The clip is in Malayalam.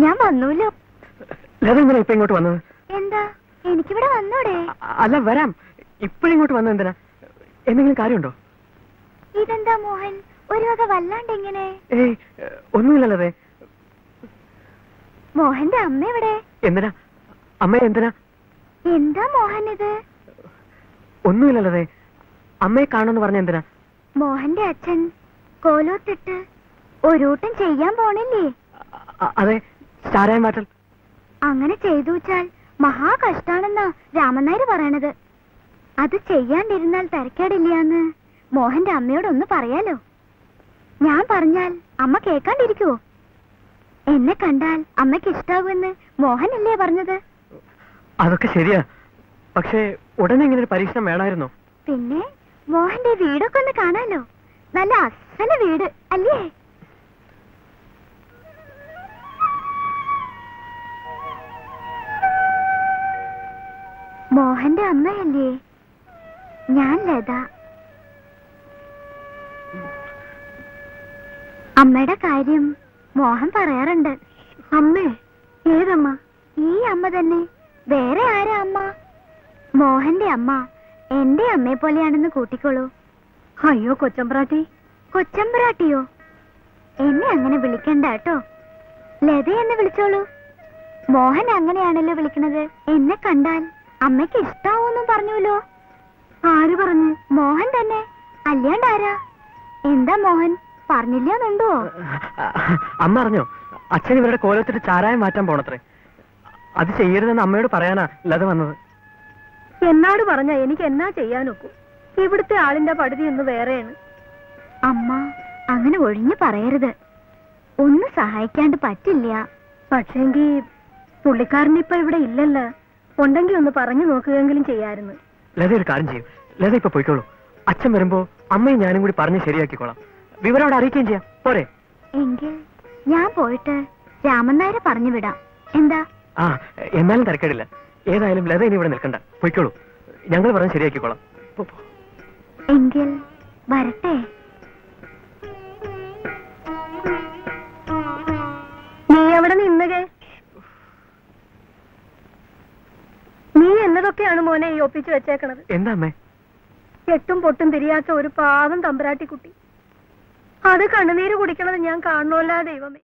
ഞാൻ വന്നൂല്ലോ. ലത എന്തിനാ ഇപ്പൊ ഇങ്ങോട്ട് വന്നത്? എന്താ എനിക്കിവിടെ വന്നൂടെ? അല്ല വരാം. ഇപ്പോഴിങ്ങോട്ട് വന്നത് എന്തിനാ? എന്തെങ്കിലും കാര്യമുണ്ടോ? ഇതെന്താ മോഹൻ ഒരു വക വല്ലാണ്ട് എങ്ങനെ? ഏയ് ഒന്നുമില്ലല്ലേ. മോഹന്റെ അമ്മ എവിടെ? എന്തിനാ അമ്മ? എന്തിനാ? എന്താ മോഹൻ ഇത്? ഒന്നുമില്ലല്ലേ. അമ്മയെ കാണുമെന്ന് പറഞ്ഞ എന്തിനാ? മോഹന്റെ അച്ഛൻ കോലോത്തിട്ട് ഒരൂട്ടം ചെയ്യാൻ പോണില്ലേ? അതെ, ചാരായം മാറ്റൽ. അങ്ങനെ ചെയ്തു വെച്ചാൽ മഹാ കഷ്ടാണെന്നാ രാമനായർ പറയണത്. അത് ചെയ്യാണ്ടിരുന്നാൽ തരക്കേടില്ലാന്ന് മോഹന്റെ അമ്മയോടൊന്ന് പറയാലോ. ഞാൻ പറഞ്ഞാൽ അമ്മ കേൾക്കാണ്ടിരിക്കുവോ? എന്നെ കണ്ടാൽ അമ്മയ്ക്ക് ഇഷ്ടാവുമെന്ന് മോഹനല്ലേ പറഞ്ഞത്? അതൊക്കെ ശരിയാ, പക്ഷേ ഉടനെ ഇങ്ങനെ ഒരു പരീക്ഷണം വേണമായിരുന്നോ? പിന്നെ മോഹന്റെ വീടൊക്കെ ഒന്ന് കാണാലോ. നല്ല അസല വീട് അല്ലേ? മോഹന്റെ അമ്മയല്ലേ? ഞാൻ ലത. അമ്മയുടെ കാര്യം മോഹൻ പറയാറുണ്ട്. അമ്മേ? ഏതമ്മ? ഈ അമ്മ തന്നെ. വേറെ ആരാ അമ്മ? മോഹന്റെ അമ്മ എന്റെ അമ്മയെ പോലെയാണെന്ന് കൂട്ടിക്കോളൂ. അയ്യോ കൊച്ചമ്പ്രാട്ടി. കൊച്ചമ്പ്രാട്ടിയോ? എന്നെ അങ്ങനെ വിളിക്കണ്ട കേട്ടോ. ലത എന്ന് വിളിച്ചോളൂ. മോഹൻ അങ്ങനെയാണല്ലോ വിളിക്കണത്. എന്നെ കണ്ടാൽ അമ്മയ്ക്ക് ഇഷ്ടാവൂന്നും പറഞ്ഞുല്ലോ. ആര് പറഞ്ഞു? മോഹൻ തന്നെ. അല്ലാണ്ട് ആരാ? എന്താ മോഹൻ പറഞ്ഞില്ലാന്നുണ്ടോ? അമ്മ അറിഞ്ഞോ? അച്ഛൻ ഇവരുടെ കോലത്തിട്ട് ചാരായം മാറ്റാൻ പോണത്രേ. അത് ചെയ്യരുതെന്ന് അമ്മയോട് പറയാനാ ലത വന്നത്. എന്നോട് പറഞ്ഞ എനിക്ക് എന്നാ ചെയ്യാനൊക്കും? ഇവിടുത്തെ ആളിന്റെ പടുതി ഒന്ന് വേറെയാണ്. അമ്മ അങ്ങനെ ഒഴിഞ്ഞു പറയരുത്. ഒന്ന് സഹായിക്കാണ്ട് പറ്റില്ല. പക്ഷേങ്കി പുള്ളിക്കാരനിപ്പ ഇവിടെ ഇല്ലല്ലോ. ഉണ്ടെങ്കിൽ ഒന്ന് പറഞ്ഞു നോക്കുകയെങ്കിലും ചെയ്യായിരുന്നു. ലത ഒരു കാര്യം ചെയ്യും. ലത ഇപ്പൊ പോയിക്കോളൂ. അച്ഛൻ വരുമ്പോ അമ്മയും ഞാനും കൂടി പറഞ്ഞ് ശരിയാക്കിക്കോളാം. വിവരം അവിടെ അറിയിക്കുകയും ചെയ്യാം. പോരെ? എങ്കിൽ ഞാൻ പോയിട്ട് രാമനായരെ പറഞ്ഞു വിടാം. എന്താ? ആ, എന്നാലും തിരക്കേടില്ല. ഏതായാലും ലത ഇനി ഇവിടെ നിൽക്കണ്ട. പോയിക്കോളൂ. ഞങ്ങൾ പറഞ്ഞ് ശരിയാക്കിക്കോളാം. എങ്കിൽ വരട്ടെ. നീ അവിടെ നിന്നകേ. നീ എന്നതൊക്കെയാണ് മോനെ ഈ ഒപ്പിച്ചു വെച്ചേക്കണത്? എന്താ അമ്മേ? എട്ടും പൊട്ടും തിരിയാത്ത ഒരു പാവം തമ്പുരാട്ടിക്കുട്ടി. അത് കണ്ണുനീര് കുടിക്കണത് ഞാൻ കാണണമല്ല ദൈവമേ.